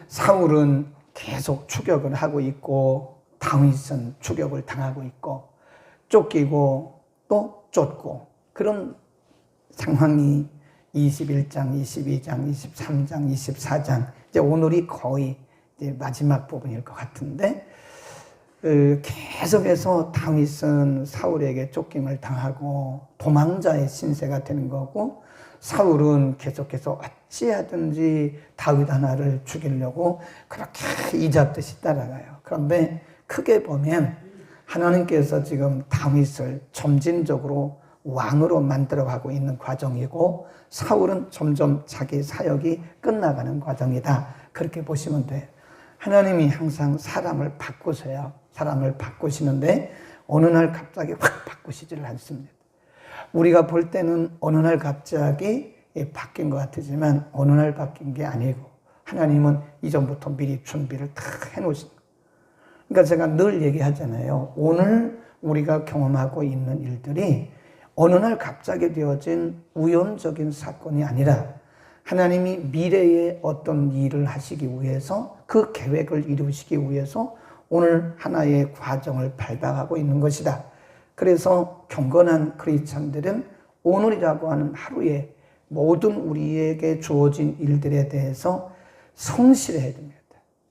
사울은 계속 추격을 하고 있고 다윗은 추격을 당하고 있고 쫓기고 또 쫓고 그런 상황이 21장, 22장, 23장, 24장 이제 오늘이 거의 이제 마지막 부분일 것 같은데 계속해서 다윗은 사울에게 쫓김을 당하고 도망자의 신세가 되는 거고 사울은 계속해서 어찌하든지 다윗 하나를 죽이려고 그렇게 이잡듯이 따라가요. 그런데 크게 보면 하나님께서 지금 다윗을 점진적으로 왕으로 만들어가고 있는 과정이고 사울은 점점 자기 사역이 끝나가는 과정이다. 그렇게 보시면 돼요. 하나님이 항상 사람을 바꾸세요. 사람을 바꾸시는데 어느 날 갑자기 확 바꾸시지를 않습니다. 우리가 볼 때는 어느 날 갑자기 바뀐 것 같지만 어느 날 바뀐 게 아니고 하나님은 이전부터 미리 준비를 다 해놓으신 거예요. 그러니까 제가 늘 얘기하잖아요. 오늘 우리가 경험하고 있는 일들이 어느 날 갑자기 되어진 우연적인 사건이 아니라 하나님이 미래에 어떤 일을 하시기 위해서 그 계획을 이루시기 위해서 오늘 하나의 과정을 밟아가고 있는 것이다. 그래서 경건한 크리스찬들은 오늘이라고 하는 하루에 모든 우리에게 주어진 일들에 대해서 성실해야 됩니다.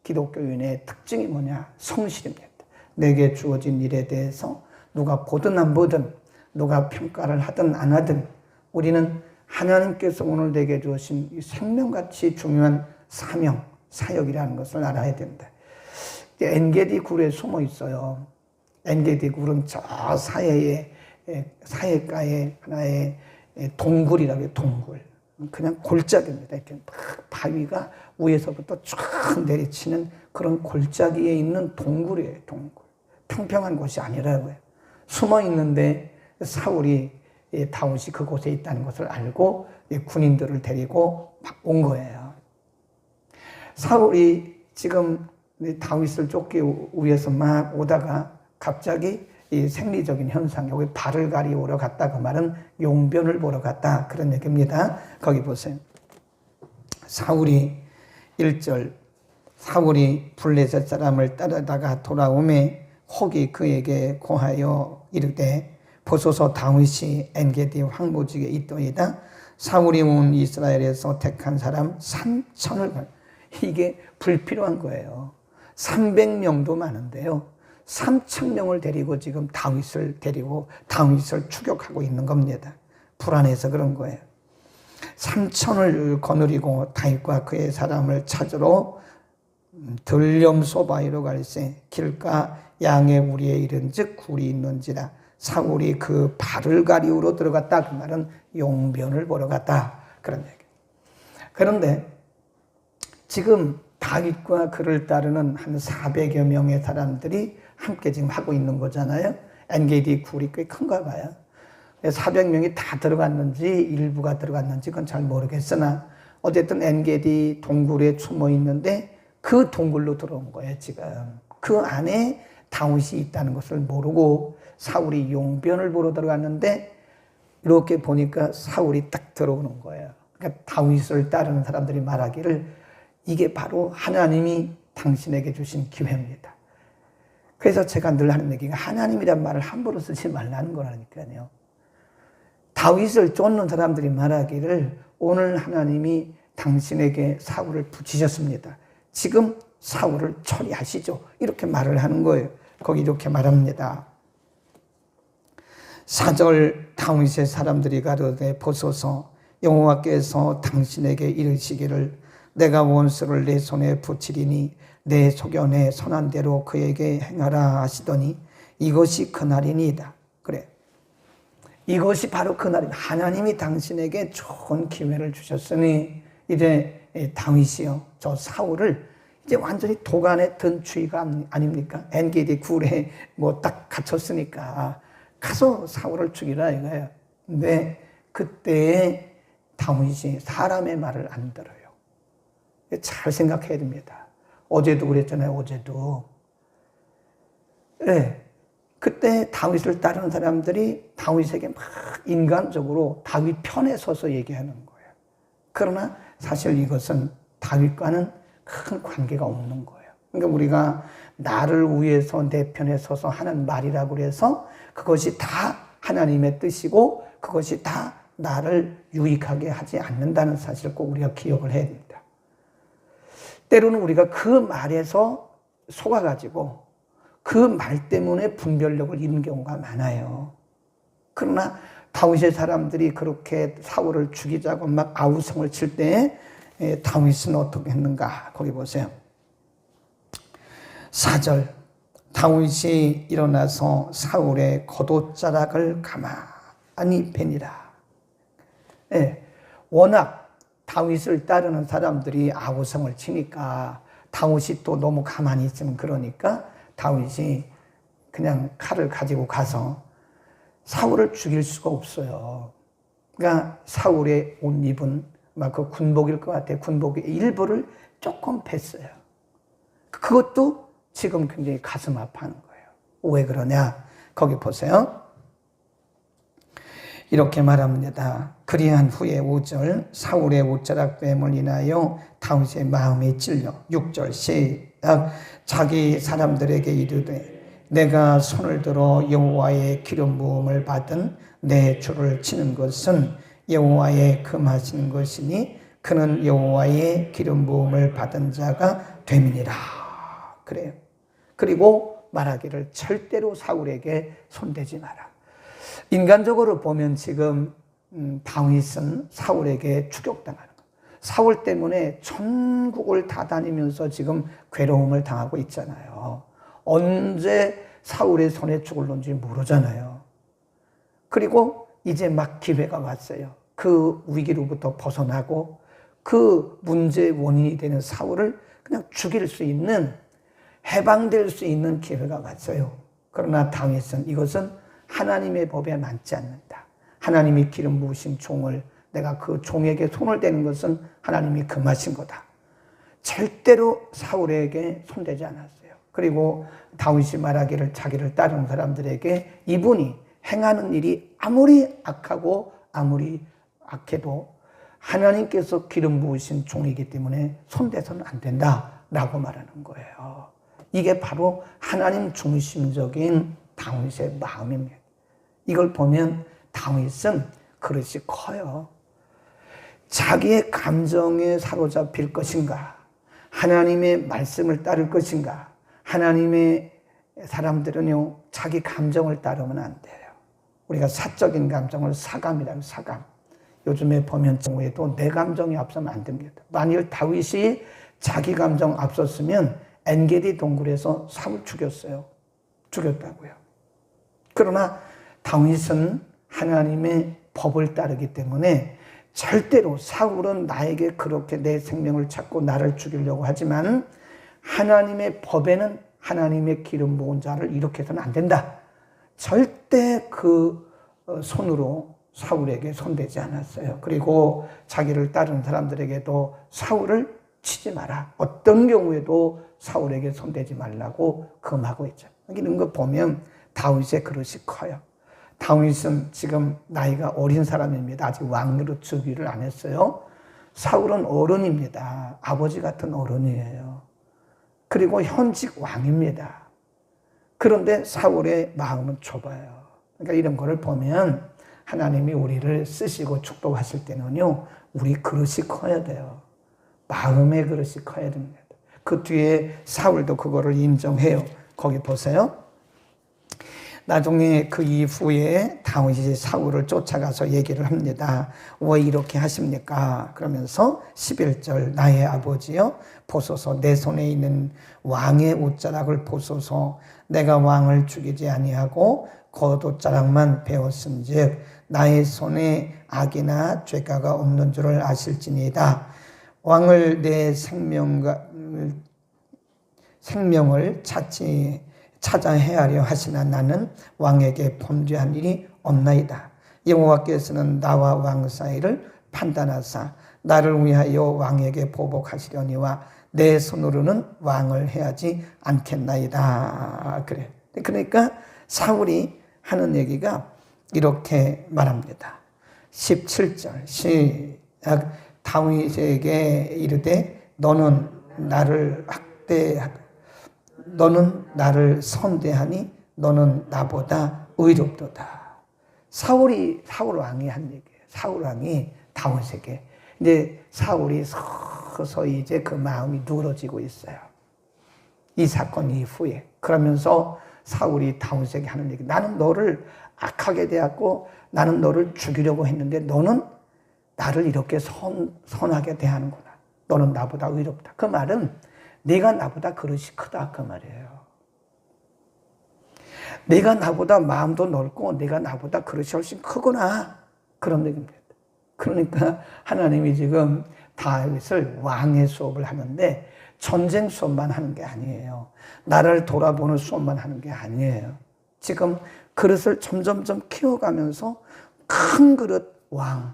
기독교인의 특징이 뭐냐? 성실입니다. 내게 주어진 일에 대해서 누가 보든 안 보든 누가 평가를 하든 안 하든 우리는 하나님께서 오늘 내게 주신 이 생명같이 중요한 사명, 사역이라는 것을 알아야 된다. 엔게디 굴에 숨어 있어요. 엔게디 굴은 저 사해가의 하나의 동굴이라고 해요. 동굴. 그냥 골짜기입니다. 이렇게 바위가 위에서부터 쫙 내리치는 그런 골짜기에 있는 동굴이에요. 동굴. 평평한 곳이 아니라고요. 숨어 있는데 사울이 다윗이 그곳에 있다는 것을 알고 군인들을 데리고 막 온 거예요. 사울이 지금 다윗을 쫓기 위해서 막 오다가 갑자기 이 생리적인 현상, 여기 발을 가리우러 갔다. 그 말은 용변을 보러 갔다. 그런 얘기입니다. 거기 보세요. 사울이 1절 사울이 블레셋 사람을 따르다가 돌아오매 혹이 그에게 고하여 이르되 보소서 다윗이 엔게디 황무지에 있더이다. 사울이 온 이스라엘에서 택한 사람 3,000을 이게 불필요한 거예요. 300명도 많은데요. 3,000명을 데리고 지금 다윗을 추격하고 있는 겁니다. 불안해서 그런 거예요. 3,000을 거느리고 다윗과 그의 사람을 찾으러 들렴소바이로 갈새 길가 양의 우리에 이른즉 굴이 있는지라. 사울이 그 발을 가리우러 들어갔다. 그 말은 용변을 보러 갔다. 그런 얘기. 그런데 지금 다윗과 그를 따르는 한 400여 명의 사람들이 함께 지금 하고 있는 거잖아요. 엔게디 굴이 꽤 큰가 봐요. 400명이 다 들어갔는지 일부가 들어갔는지 그건 잘 모르겠으나 어쨌든 엔게디 동굴에 숨어 있는데 그 동굴로 들어온 거예요. 지금 그 안에 다윗이 있다는 것을 모르고 사울이 용변을 보러 들어갔는데 이렇게 보니까 사울이 딱 들어오는 거예요. 그러니까 다윗을 따르는 사람들이 말하기를 이게 바로 하나님이 당신에게 주신 기회입니다. 그래서 제가 늘 하는 얘기가 하나님이란 말을 함부로 쓰지 말라는 거라니까요. 다윗을 쫓는 사람들이 말하기를 오늘 하나님이 당신에게 사울을 붙이셨습니다. 지금 사울을 처리하시죠. 이렇게 말을 하는 거예요. 거기 이렇게 말합니다. 4절 다윗의 사람들이 가로되 보소서 여호와께서 당신에게 이르시기를 내가 원수를 내 손에 붙이리니 내 소견에 선한 대로 그에게 행하라 하시더니 이것이 그날이니이다. 그래. 이것이 바로 그날입니다. 하나님이 당신에게 좋은 기회를 주셨으니 이제 다윗이요. 저 사울을 이제 완전히 도간에 든 주의가 아닙니까? 엔게디 굴에 뭐 딱 갇혔으니까 가서 사울을 죽이라 이거예요. 근데 그때 다윗이 사람의 말을 안 들어요. 잘 생각해야 됩니다. 어제도 그랬잖아요. 어제도. 네. 그때 다윗을 따르는 사람들이 다윗에게 막 인간적으로 다윗 편에 서서 얘기하는 거예요. 그러나 사실 이것은 다윗과는 큰 관계가 없는 거예요. 그러니까 우리가 나를 위해서 내 편에 서서 하는 말이라고 해서 그것이 다 하나님의 뜻이고 그것이 다 나를 유익하게 하지 않는다는 사실을 꼭 우리가 기억을 해야 됩니다. 때로는 우리가 그 말에서 속아가지고 그 말 때문에 분별력을 잃는 경우가 많아요. 그러나 다윗의 사람들이 그렇게 사울을 죽이자고 막 아우성을 칠 때 다윗은 어떻게 했는가? 거기 보세요. 4절 다윗이 일어나서 사울의 겉옷자락을 가만히 베니라. 워낙 다윗을 따르는 사람들이 아우성을 치니까 다윗이 또 너무 가만히 있으면 그러니까 다윗이 그냥 칼을 가지고 가서 사울을 죽일 수가 없어요. 그러니까 사울의 옷 입은 막 그 군복일 것 같아요. 군복의 일부를 조금 뺐어요. 그것도 지금 굉장히 가슴 아파하는 거예요. 왜 그러냐? 거기 보세요. 이렇게 말합니다. 그리한 후에 5절 사울의 옷자락 뱀을 인하여 다윗의 마음이 찔려 6절 시작 자기 사람들에게 이르되 내가 손을 들어 여호와의 기름 부음을 받은 내 주를 치는 것은 여호와의 금하시는 것이니 그는 여호와의 기름 부음을 받은 자가 됨이니라. 그래요. 그리고 말하기를 절대로 사울에게 손대지 마라. 인간적으로 보면 지금 다윗은 사울에게 추격당하는 거예요. 사울 때문에 전국을 다 다니면서 지금 괴로움을 당하고 있잖아요. 언제 사울의 손에 죽을는지 모르잖아요. 그리고 이제 막 기회가 왔어요. 그 위기로부터 벗어나고 그 문제의 원인이 되는 사울을 그냥 죽일 수 있는, 해방될 수 있는 기회가 왔어요. 그러나 다윗은 이것은 하나님의 법에 맞지 않는다. 하나님이 기름 부으신 종을 내가 그 종에게 손을 대는 것은 하나님이 금하신 거다. 절대로 사울에게 손대지 않았어요. 그리고 다윗이 말하기를 자기를 따르는 사람들에게 이분이 행하는 일이 아무리 악하고 아무리 악해도 하나님께서 기름 부으신 종이기 때문에 손대서는 안 된다라고 말하는 거예요. 이게 바로 하나님 중심적인 다윗의 마음입니다. 이걸 보면 다윗은 그릇이 커요. 자기의 감정에 사로잡힐 것인가? 하나님의 말씀을 따를 것인가? 하나님의 사람들은요, 자기 감정을 따르면 안 돼요. 우리가 사적인 감정을 사감이라고 사감. 요즘에 보면 경우에도 내 감정이 앞서면 안 됩니다. 만일 다윗이 자기 감정 앞섰으면 엔게디 동굴에서 사울 죽였다고요. 그러나 다윗은 하나님의 법을 따르기 때문에 절대로 사울은 나에게 그렇게 내 생명을 찾고 나를 죽이려고 하지만 하나님의 법에는 하나님의 기름 부은 자를 이렇게 해서는 안 된다. 절대 그 손으로 사울에게 손대지 않았어요. 그리고 자기를 따르는 사람들에게도 사울을 치지 마라. 어떤 경우에도 사울에게 손대지 말라고 금하고 있죠. 이런 거 보면 다윗의 그릇이 커요. 다윗은 지금 나이가 어린 사람입니다. 아직 왕으로 즉위를 안 했어요. 사울은 어른입니다. 아버지 같은 어른이에요. 그리고 현직 왕입니다. 그런데 사울의 마음은 좁아요. 그러니까 이런 거를 보면 하나님이 우리를 쓰시고 축복하실 때는요, 우리 그릇이 커야 돼요. 마음의 그릇이 커야 됩니다. 그 뒤에 사울도 그거를 인정해요. 거기 보세요. 나중에 그 이후에 다윗이 사울을 쫓아가서 얘기를 합니다. 왜 이렇게 하십니까? 그러면서 11절 나의 아버지여 보소서 내 손에 있는 왕의 옷자락을 보소서 내가 왕을 죽이지 아니하고 겉옷자락만 베었은즉 나의 손에 악이나 죄가가 없는 줄을 아실지니이다. 왕을 내 생명을 찾아 헤아려 하시나 나는 왕에게 범죄한 일이 없나이다. 여호와께서는 나와 왕 사이를 판단하사 나를 위하여 왕에게 보복하시려니와 내 손으로는 왕을 해하지 않겠나이다. 그래. 그러니까 사울이 하는 얘기가 이렇게 말합니다. 17절 시작 다윗에게 이르되 너는 나를 학대하다. 너는 나를 선대하니 너는 나보다 의롭도다. 사울 왕이 한 얘기예요. 사울 왕이 다윗에게. 근데 사울이 서서히 이제 그 마음이 누그러지고 있어요. 이 사건 이후에. 그러면서 사울이 다윗에게 하는 얘기. 나는 너를 악하게 대하고 나는 너를 죽이려고 했는데 너는 나를 이렇게 선하게 대하는구나. 너는 나보다 의롭다. 그 말은 네가 나보다 그릇이 크다 그 말이에요. 네가 나보다 마음도 넓고 네가 나보다 그릇이 훨씬 크구나. 그런 얘기입니다. 그러니까 하나님이 지금 다윗을 왕의 수업을 하는데 전쟁 수업만 하는 게 아니에요. 나를 돌아보는 수업만 하는 게 아니에요. 지금 그릇을 점점점 키워가면서 큰 그릇 왕.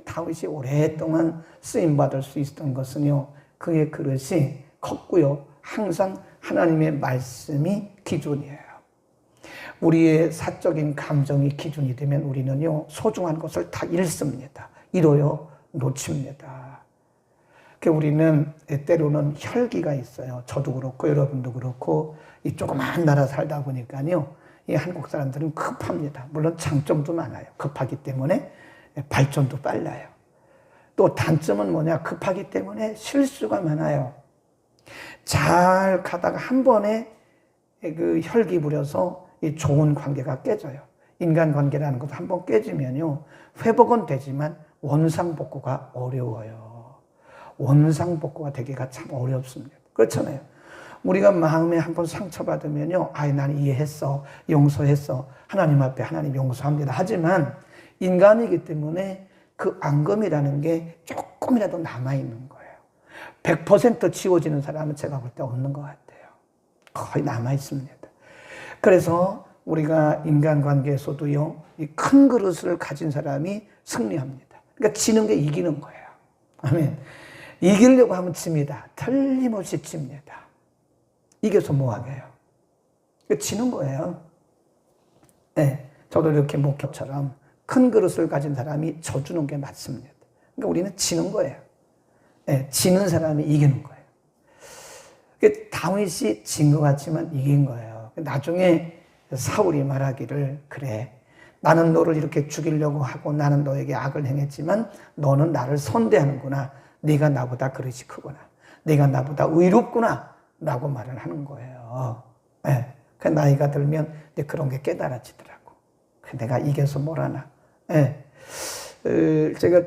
다윗이 오랫동안 쓰임받을 수 있었던 것은요. 그의 그릇이 컸고요. 항상 하나님의 말씀이 기준이에요. 우리의 사적인 감정이 기준이 되면 우리는요. 소중한 것을 다 잃습니다. 잃어요. 놓칩니다. 우리는 때로는 혈기가 있어요. 저도 그렇고 여러분도 그렇고 이 조그마한 나라 살다 보니까요. 이 한국 사람들은 급합니다. 물론 장점도 많아요. 급하기 때문에 발전도 빨라요. 또 단점은 뭐냐? 급하기 때문에 실수가 많아요. 잘 가다가 한 번에 그 혈기 부려서 이 좋은 관계가 깨져요. 인간관계라는 것도 한 번 깨지면요. 회복은 되지만 원상복구가 어려워요. 원상복구가 되기가 참 어렵습니다. 그렇잖아요. 우리가 마음에 한 번 상처받으면요. 나는 이해했어. 용서했어. 하나님 앞에 하나님 용서합니다. 하지만 인간이기 때문에 그 앙금이라는 게 조금이라도 남아있는 거예요. 100% 지워지는 사람은 제가 볼 때 없는 것 같아요. 거의 남아있습니다. 그래서 우리가 인간관계에서도요. 이 큰 그릇을 가진 사람이 승리합니다. 그러니까 지는 게 이기는 거예요. 아멘. 이기려고 하면 집니다. 틀림없이 집니다. 이겨서 뭐하게요? 지는 거예요. 네, 저도 이렇게 목표처럼 큰 그릇을 가진 사람이 져주는 게 맞습니다. 그러니까 우리는 지는 거예요. 네, 지는 사람이 이기는 거예요. 다윗이 진 것 같지만 이긴 거예요. 나중에 사울이 말하기를 그래. 나는 너를 이렇게 죽이려고 하고 나는 너에게 악을 행했지만 너는 나를 선대하는구나. 네가 나보다 그릇이 크구나. 네가 나보다 의롭구나. 라고 말을 하는 거예요. 네. 그 나이가 들면 그런 게 깨달아지더라고. 내가 이겨서 뭘 하나. 네. 제가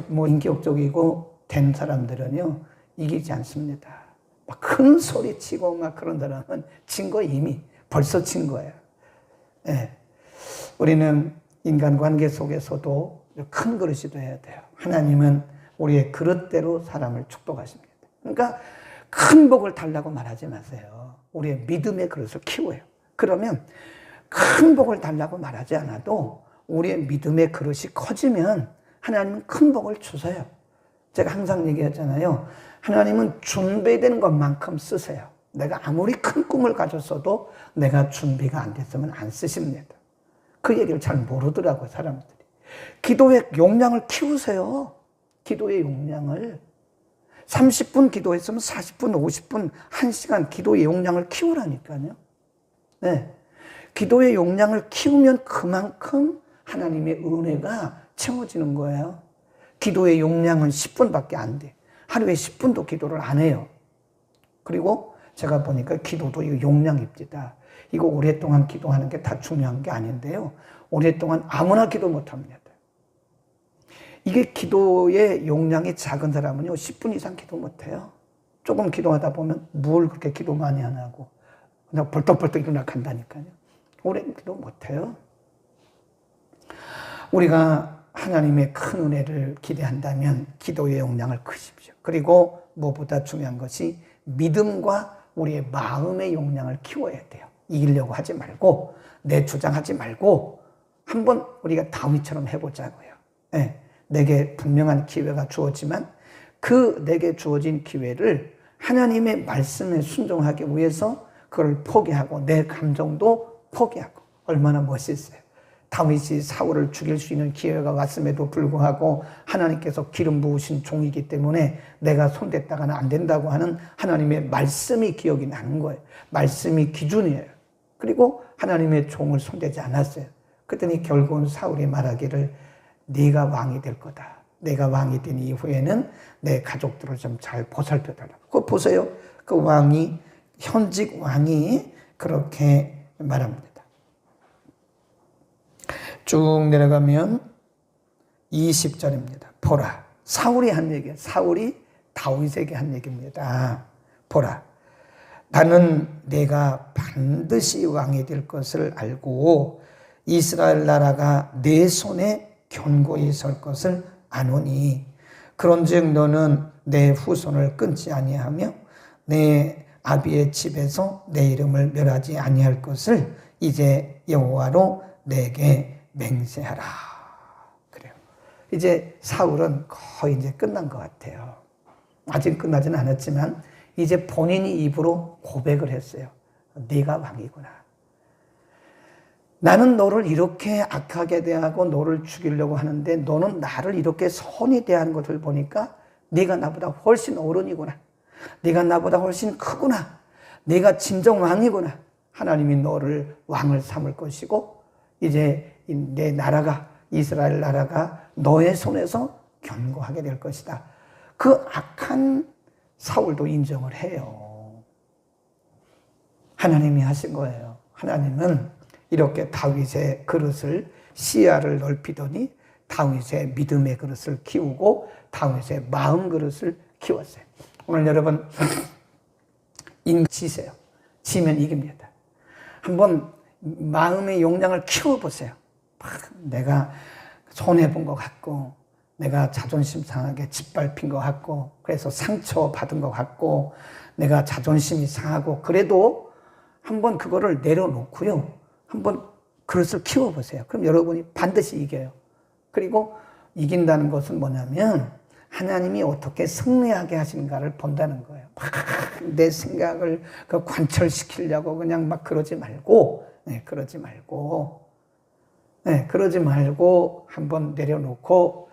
인격적이고 된 사람들은요, 이기지 않습니다. 막 큰 소리 치고 막 그런 사람은 진 거 이미 벌써 진 거예요. 네. 우리는 인간관계 속에서도 큰 그릇이 돼야 돼요. 하나님은 우리의 그릇대로 사람을 축복하십니다. 그러니까 큰 복을 달라고 말하지 마세요. 우리의 믿음의 그릇을 키워요. 그러면 큰 복을 달라고 말하지 않아도 우리의 믿음의 그릇이 커지면 하나님은 큰 복을 주세요. 제가 항상 얘기하잖아요. 하나님은 준비되는 것만큼 쓰세요. 내가 아무리 큰 꿈을 가졌어도 내가 준비가 안 됐으면 안 쓰십니다. 그 얘기를 잘 모르더라고요, 사람들이. 기도의 용량을 키우세요. 기도의 용량을. 30분 기도했으면 40분, 50분, 1시간 기도의 용량을 키우라니까요. 네. 기도의 용량을 키우면 그만큼 하나님의 은혜가 채워지는 거예요. 기도의 용량은 10분밖에 안 돼. 하루에 10분도 기도를 안 해요. 그리고 제가 보니까 기도도 이거 용량입니다. 이거 오랫동안 기도하는 게 다 중요한 게 아닌데요. 오랫동안 아무나 기도 못 합니다. 이게 기도의 용량이 작은 사람은요, 10분 이상 기도 못 해요. 조금 기도하다 보면 뭘 그렇게 기도 많이 하냐고. 그냥 벌떡벌떡 일어나 간다니까요. 오래 기도 못 해요. 우리가 하나님의 큰 은혜를 기대한다면 기도의 용량을 크십시오. 그리고 무엇보다 중요한 것이 믿음과 우리의 마음의 용량을 키워야 돼요. 이기려고 하지 말고 내 주장하지 말고 한번 우리가 다윗처럼 해보자고요. 네. 내게 분명한 기회가 주어지만 그 내게 주어진 기회를 하나님의 말씀에 순종하기 위해서 그걸 포기하고 내 감정도 포기하고 얼마나 멋있어요. 다윗이 사울을 죽일 수 있는 기회가 왔음에도 불구하고 하나님께서 기름 부으신 종이기 때문에 내가 손댔다가는 안 된다고 하는 하나님의 말씀이 기억이 나는 거예요. 말씀이 기준이에요. 그리고 하나님의 종을 손대지 않았어요. 그랬더니 결국은 사울이 말하기를 네가 왕이 될 거다. 내가 왕이 된 이후에는 내 가족들을 좀 잘 보살펴달라. 그거 보세요. 그 왕이, 현직 왕이 그렇게 말합니다. 쭉 내려가면 20절입니다. 보라. 사울이 한 얘기예요. 사울이 다윗에게 한 얘기입니다. 보라. 나는 내가 반드시 왕이 될 것을 알고 이스라엘 나라가 내 손에 견고히 설 것을 아노니 그런즉 너는 내 후손을 끊지 아니하며 내 아비의 집에서 내 이름을 멸하지 아니할 것을 이제 여호와로 내게 맹세하라. 그래요. 이제 사울은 거의 이제 끝난 것 같아요. 아직 끝나지는 않았지만 이제 본인이 입으로 고백을 했어요. 네가 왕이구나. 나는 너를 이렇게 악하게 대하고 너를 죽이려고 하는데 너는 나를 이렇게 선히 대하는 것을 보니까 네가 나보다 훨씬 어른이구나. 네가 나보다 훨씬 크구나. 네가 진정 왕이구나. 하나님이 너를 왕을 삼을 것이고 이제 내 나라가, 이스라엘 나라가 너의 손에서 견고하게 될 것이다. 그 악한 사울도 인정을 해요. 하나님이 하신 거예요. 하나님은 이렇게 다윗의 그릇을, 시야를 넓히더니 다윗의 믿음의 그릇을 키우고 다윗의 마음 그릇을 키웠어요. 오늘 여러분 지세요. 지면 이깁니다. 한번 마음의 용량을 키워보세요. 내가 손해본 것 같고 내가 자존심 상하게 짓밟힌 것 같고 그래서 상처받은 것 같고 내가 자존심이 상하고 그래도 한번 그거를 내려놓고요. 한번 그릇을 키워보세요. 그럼 여러분이 반드시 이겨요. 그리고 이긴다는 것은 뭐냐면 하나님이 어떻게 승리하게 하시는가를 본다는 거예요. 막 내 생각을 관철시키려고 그냥 막 그러지 말고 그러지 말고 한번 내려놓고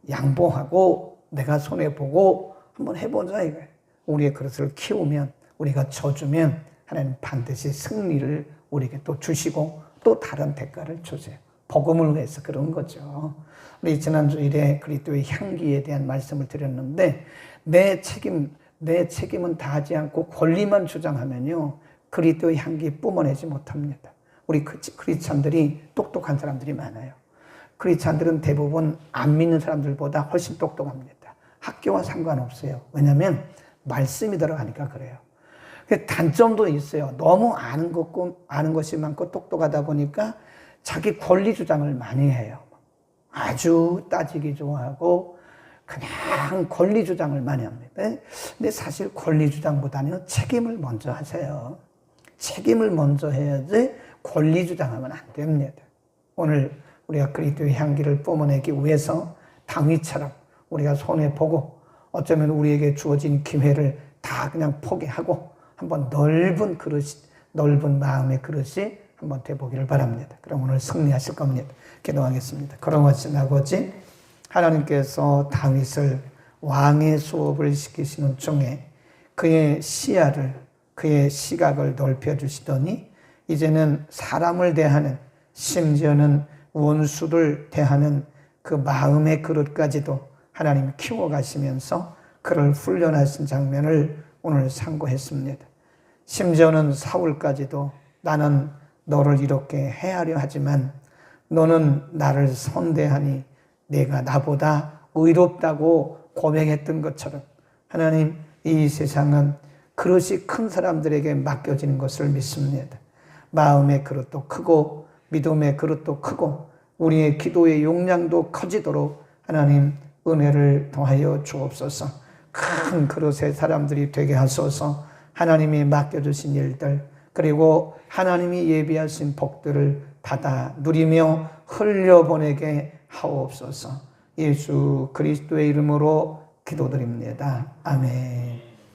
양보하고 내가 손해보고 한번 해보자 이거예요. 우리의 그릇을 키우면 우리가 져주면 하나님 반드시 승리를 우리에게 또 주시고 또 다른 대가를 주세요. 복음을 위해서 그런 거죠. 우리 지난주 일에 그리스도의 향기에 대한 말씀을 드렸는데 내 책임은 다하지 않고 권리만 주장하면요 그리스도의 향기 뿜어내지 못합니다. 우리 크리스찬들이 똑똑한 사람들이 많아요. 크리스찬들은 대부분 안 믿는 사람들보다 훨씬 똑똑합니다. 학교와 상관없어요. 왜냐하면 말씀이 들어가니까 그래요. 단점도 있어요. 너무 아는 것이 많고 똑똑하다 보니까 자기 권리 주장을 많이 해요. 아주 따지기 좋아하고 그냥 권리 주장을 많이 합니다. 근데 사실 권리 주장보다는 책임을 먼저 하세요. 책임을 먼저 해야지 권리 주장하면 안 됩니다. 오늘 우리가 그리스도의 향기를 뿜어내기 위해서 다윗처럼 우리가 손해보고 어쩌면 우리에게 주어진 기회를 다 그냥 포기하고 한번 넓은 마음의 그릇이 한번 돼보기를 바랍니다. 그럼 오늘 승리하실 겁니다. 기도하겠습니다. 거룩하신 아버지, 하나님께서 다윗을 왕의 수업을 시키시는 중에 그의 시야를, 그의 시각을 넓혀주시더니 이제는 사람을 대하는, 심지어는 원수를 대하는 그 마음의 그릇까지도 하나님 키워가시면서 그를 훈련하신 장면을 오늘 상고했습니다. 심지어는 사울까지도 나는 너를 이렇게 해하려 하지만 너는 나를 선대하니 내가 나보다 의롭다고 고백했던 것처럼 하나님, 이 세상은 그릇이 큰 사람들에게 맡겨지는 것을 믿습니다. 마음의 그릇도 크고 믿음의 그릇도 크고 우리의 기도의 용량도 커지도록 하나님 은혜를 더하여 주옵소서. 큰 그릇의 사람들이 되게 하소서. 하나님이 맡겨주신 일들 그리고 하나님이 예비하신 복들을 받아 누리며 흘려보내게 하옵소서. 예수 그리스도의 이름으로 기도드립니다. 아멘.